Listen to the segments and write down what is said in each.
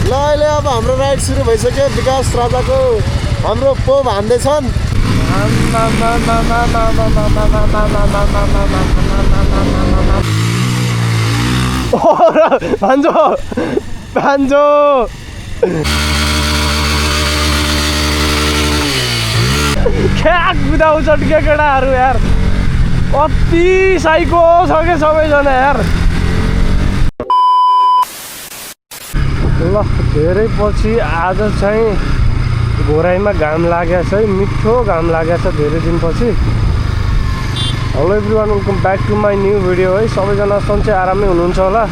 ल अहिले अब हाम्रो राइड सुरु भइसक्यो। विकास राजाको हाम्रो पो भन्दैछन्। भान्जो भान्जो ख्याक बिदाउँछ के केटाहरू यार, कति साइको छ के सबैजना यार। ल धेरै पछि आज चाहिँ घोराइमा घाम लागेको छ है, मिठो घाम लागेको छ धेरै दिनपछि। Hello everyone, welcome back to my new video है। सबैजना सन्चै आरामै हुनुहुन्छ होला।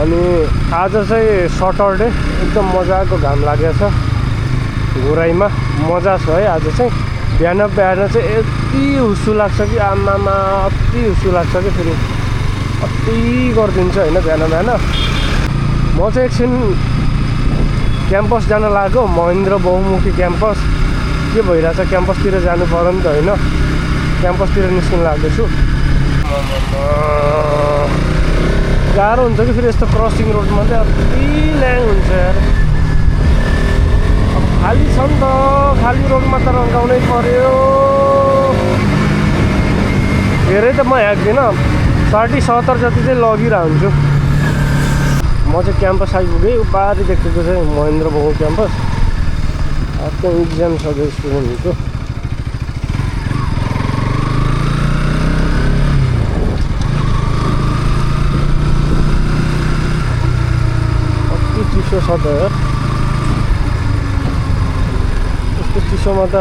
अनि आज चाहिँ सटरडे, एकदम मजाको घाम लागेको छ घोराइमा, मजा छ है। आज चाहिँ बिहान चाहिँ यति हुस्सु लाग्छ कि आमामा, अति हुस्सु लाग्छ कि फेरि अति गरिदिन्छ होइन बिहान। म चाहिँ एकछिन क्याम्पस जान लाग्यो, महेन्द्र बहुमुखी क्याम्पस। के भइरहेछ, क्याम्पसतिर जानु पर्यो नि त होइन, क्याम्पसतिर निस्किन लाग्दैछु। गाह्रो हुन्छ कि फेरि यस्तो क्रसिङ रोडमा चाहिँ अति ल्याङ हुन्छ यार। अब खाली छ नि त, खाली रोडमा त रङ्गाउनै पर्यो। धेरै त म ह्याक्दिनँ, 60-70 जति चाहिँ लगिरहन्छु। म चाहिँ क्याम्पस आइपुगेँ, उपाधि देखेको चाहिँ महेन्द्र बहु क्याम्पस। अर्को इक्जाम छ स्टुडेन्टहरूको। कति चिसो छ त यार, यस्तो चिसोमा त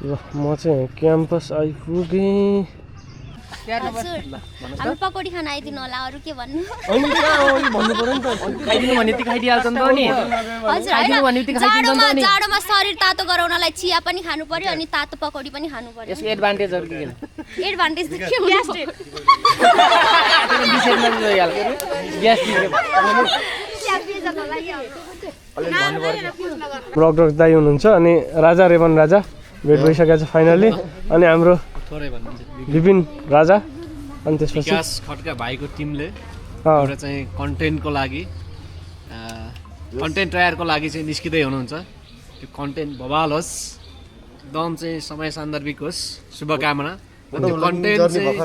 ल म चाहिँ क्याम्पस आइपुगेँ। हामी पकौडी खान आइदिनु होला, अरू के भन्नु। भन्नु पर्यो नि त, खाइदिनु भने त्यति खाइदिहाल्छ नि त नि। हजुर होइन, जाडोमा शरीर तातो गराउनलाई चिया पनि खानु पर्यो अनि तातो पकौडी पनि खानु पर्यो। यसको एडभान्टेजहरु के के? एडभान्टेज त के हुन्छ? ब्लग दाइ हुनुहुन्छ अनि राजा रेमन राजा भेट भइसकेको छ फाइनली। अनि हाम्रो विपिन राजा, अनि त्यसपछि विकास खड्का भाइको टिमले एउटा चाहिँ कन्टेन्टको लागि, कन्टेन्ट तयारको लागि चाहिँ निस्किँदै हुनुहुन्छ। त्यो कन्टेन्ट बवाल होस्, एकदम चाहिँ समय सान्दर्भिक होस्, शुभकामना। त्यो कन्टेन्ट चाहिँ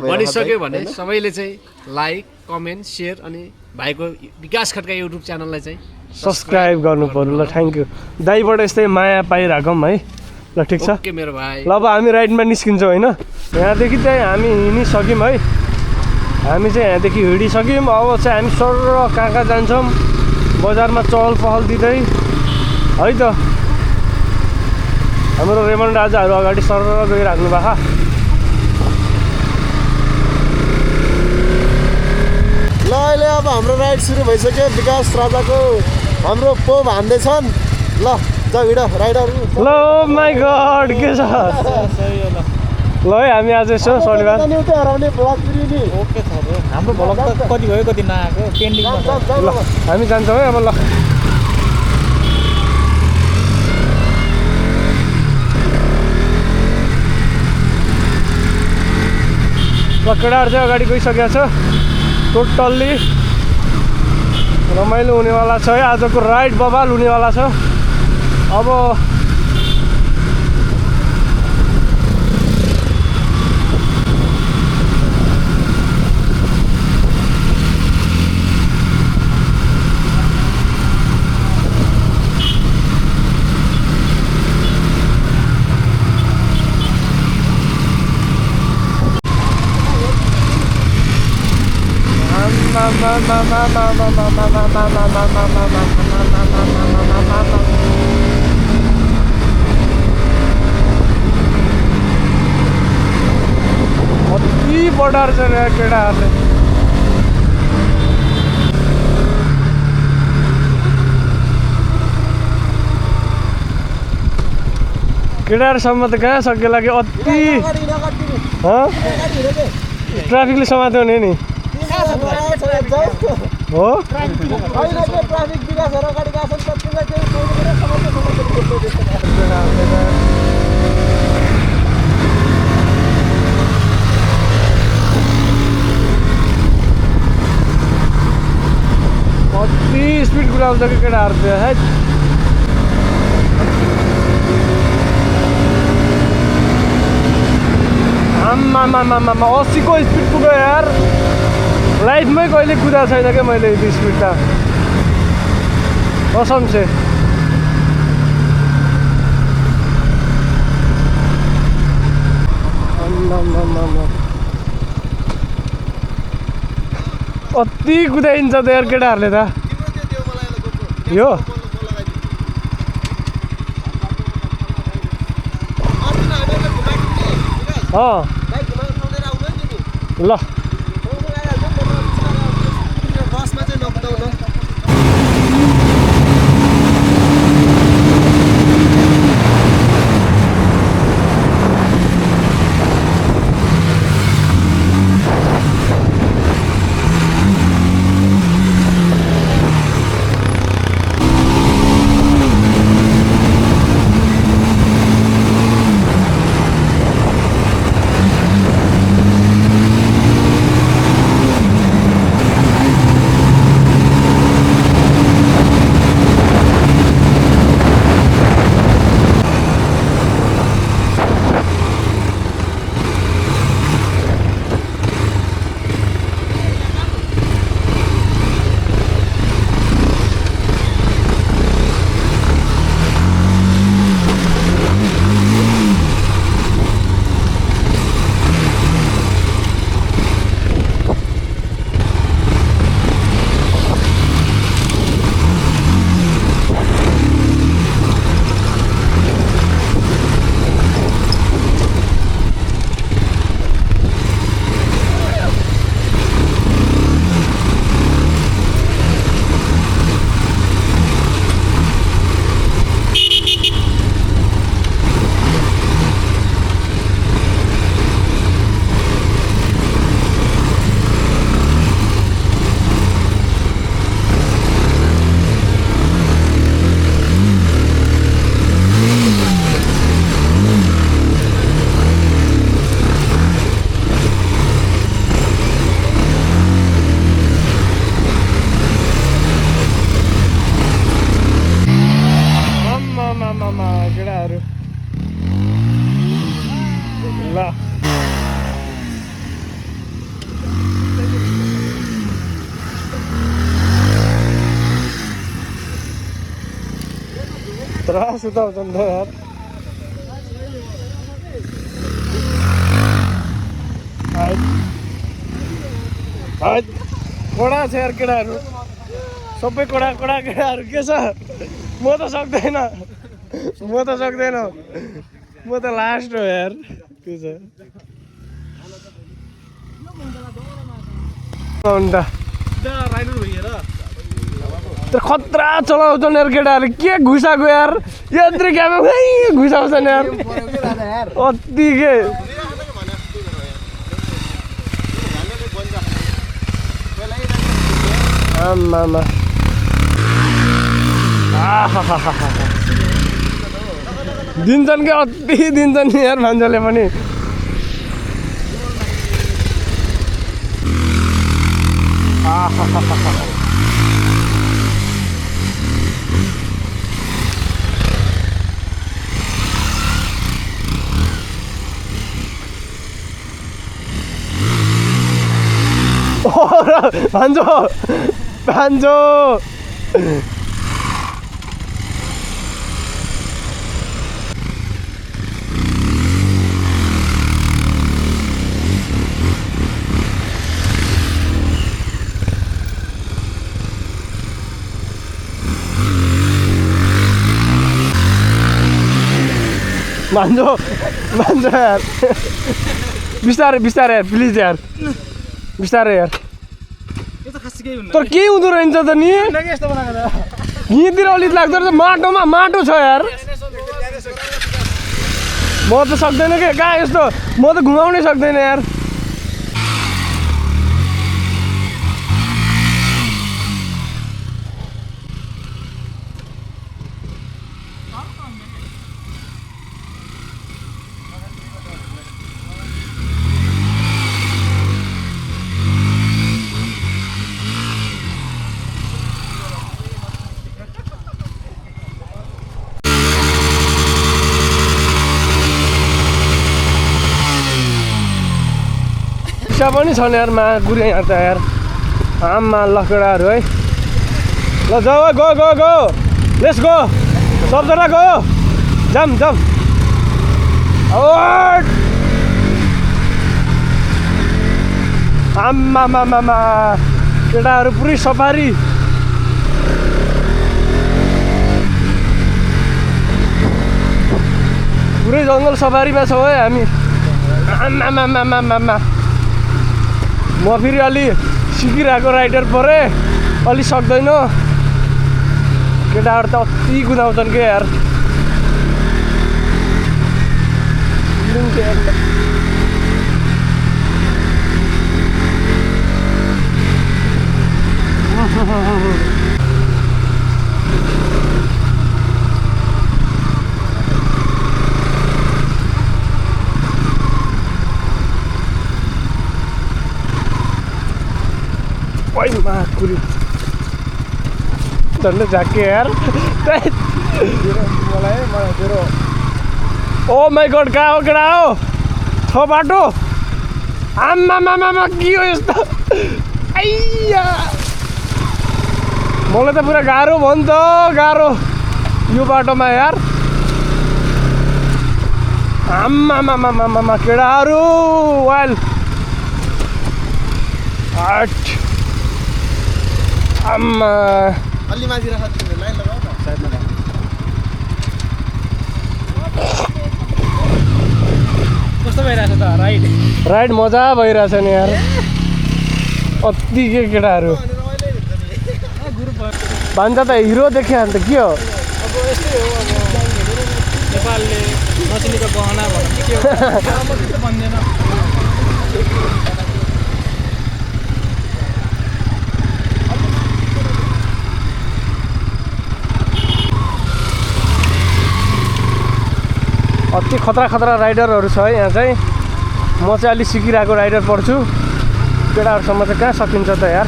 बनिसक्यो भने सबैले चाहिँ लाइक, कमेन्ट, सेयर अनि भाइको विकास खड्का युट्युब च्यानललाई चाहिँ सब्सक्राइब गर्नु पर्यो। ल थ्याङ्क यू दाइबाट यस्तै माया पाइराखौँ है। ल ठिक छ, ओके मेरो भाइ। ल अब हामी राइडमा निस्किन्छौँ होइन। यहाँदेखि चाहिँ हामी हिँडिसक्यौँ है, हामी चाहिँ यहाँदेखि हिँडिसक्यौँ। अब चाहिँ हामी सर कहाँ जान्छौँ, बजारमा चहल पहल दिँदै है त। हाम्रो रेमन राजाहरू अगाडि सर गइराख्नु भएको। ल अहिले अब हाम्रो राइड सुरु भइसक्यो। विकास राजाको हाम्रो पो भन्दैछन्। ल जाऊ हिँड राइडर। ल माई गड के छ। ल है हामी आज यसो शनिबार हाम्रो भ्लग त कति भयो कति नआएको पेन्डिङमा छ। ल हामी जान्छौँ है अब। ल केटाहरू चाहिँ अगाडि गइसकेको छ। टोटल्ली रमाइलो हुनेवाला छ है, आजको राइड बवाल हुनेवाला छ। अब कति बडार छ रे केटाहरूले। केटाहरूसम्म त कहाँ सक्यो कि अति ट्राफिकले समात्यो भने नि हो अति स्पिड कुदाउँछ कि केटाहरू त्यो है आम्मामामामा 80 को स्पिड पुग्यो यार लाइफमै कहिले कुदा छैन क्या मैले यति स्पिड त कसम से अति कुदाइन्छ त यार केटाहरूले त यो ल केटाहरू ल त्रास उताउँछन् त यार कडा छ यार केटाहरू सबै कडा केटाहरू के छ म त सक्दैन म त लास्ट हो यार के छ तर खतरा चलाउँछन् यार केटाहरू के घुसाएको यार यत्रो क्यामेरा घुसाउँछन् यार अति के आमामा दिन्छन् क्या अति दिन्छन् नि यार भान्जाले पनि भान्जो भान्जो भान्जो भान्जो यार बिस्तारै बिस्तारै यार प्लिज यार बिस्तारै यार तर के हुँदो रहेछ त नि यहीँतिर अलिक लाग्दो रहेछ माटोमा माटो छ यार म त सक्दैन के कहाँ यस्तो म त घुमाउनै सक्दैन यार रिक्सा पनि छन् यार गुरे यहाँ त यार आमा लकडाहरू है ल जाऊ है go go go let's go सबजना गो जाम जाम आमा मामा केटाहरू पुरै सफारी पुरै जङ्गल सफारीमा छौँ है हामी आमा म फेरि अलि सिकिरहेको राइडर परेँ अलि सक्दैन केटाहरू त अति कुदाउँछन् के यार कुरी झन्डै झाके यार ओ माई गड कहाँ हो केटा हो छ बाटो आम्मामामा के हो यस्तो आइया मलाई त पुरा गाह्रो भयो नि त गाह्रो यो बाटोमा यार आम्मामामा केटाहरू वाइल आठ आम्मा अलि माथि राख लाइन लगाऊ न साइडमा राख कस्तो भइरहेछ त राइड मजा भइरहेछ नि यार अति के केटाहरू भन्छ त हिरो देख्यो भने त के हो अब यस्तै हो अब नेपालले नचिनेको गहना भन्ने के हो भन्दैन अति खतरा राइडरहरू छ है यहाँ चाहिँ म चाहिँ अलि सिकिरहेको राइडर पर्छु केटाहरूसम्म चाहिँ कहाँ सकिन्छ त यार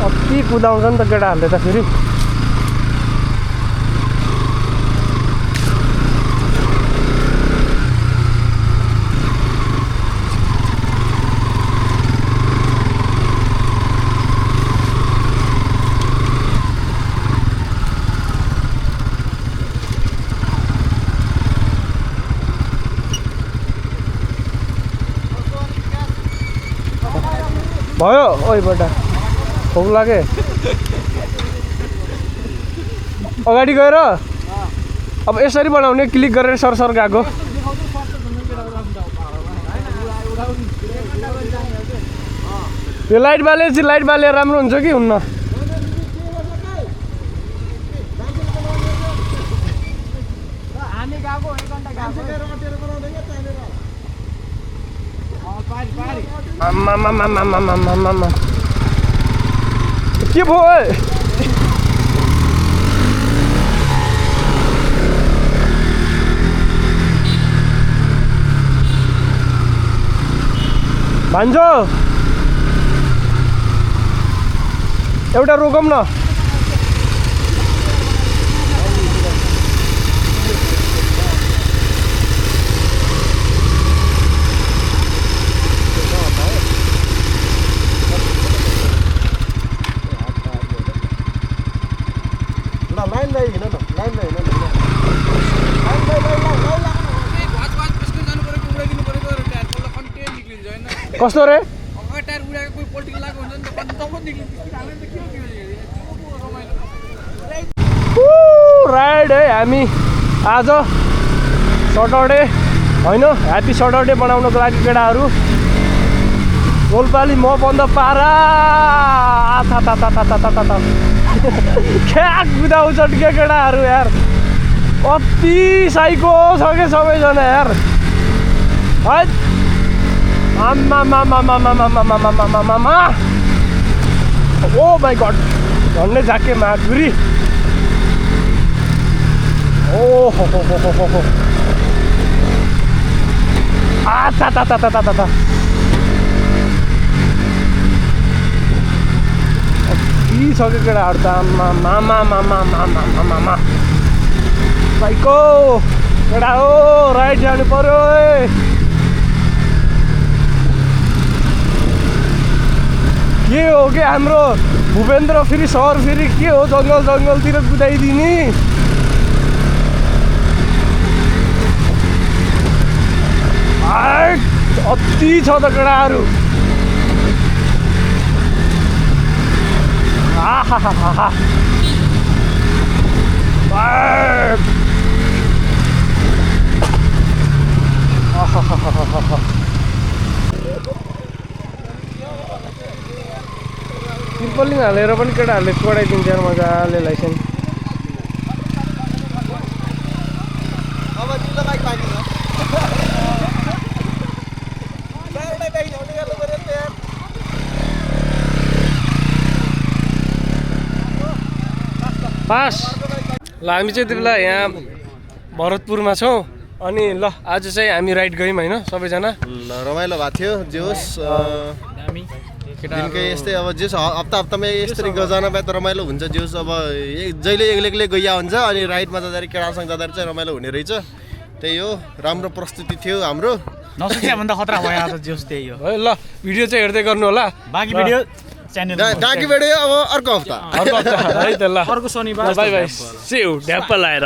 अति कुदाउँछ नि त केटाहरूले त फेरि भयो ओइ बेटा भोक लागे अगाडि गएर अब यसरी बनाउने क्लिक गरेर सरसर गएको यो लाइट बाले राम्रो हुन्छ कि हुन्न आम्मामामामामामामा के भयो भान्जो एउटा रोकौँ न कस्तो रे राइड है हामी आज सटरडे होइन ह्याप्पी सटरडे बनाउनको लागि केटाहरू रोल्पाली म बन्द पारा क्या कुदाउँछन् के केटाहरू यार अति साइको छ क्या सबैजना यार है आम्मा ओ माई गड झन्डै झाके माधुरी ओ हो आचा ता ता ता ता ता यी छ कि केटाहरू त आम्मा भाइको केटा हो राइट जानु पर्यो के हो कि हाम्रो भूपेन्द्र फेरि सहर फेरि के हो जङ्गलतिर कुदाइदिने अति छ त केटाहरू आहा ट्रिपलिङ हालेर पनि केटाहरूले पढाइदिन्छ यार मजाले लाइसेन्स अब तिमीलाई बाइक पाइदिनु पास ल हामी चाहिँ त्यति बेला यहाँ भरतपुरमा छौँ अनि ल आज चाहिँ हामी राइड गयौँ होइन सबैजना रमाइलो भएको थियो जे होस् दिनकै यस्तै अब जे हप्तामा यस्तरी जान पाए त रमाइलो हुन्छ जे होस् अब जहिले एक्लै गइया हुन्छ अनि राइडमा जाँदाखेरि केटासँग जाँदाखेरि चाहिँ रमाइलो हुने रहेछ त्यही हो राम्रो प्रस्तुति थियो हाम्रो नसुकिया भन्दा खतरा भयो आज जोस त्यही हो है ल भिडियो चाहिँ हेर्दै गर्नु होला बाँकी भिडियो च्यानल डाकी भिडियो अब अर्को हप्ता है त ल अर्को शनिबार बाई बाई सी यू ढ्याप्प लाएर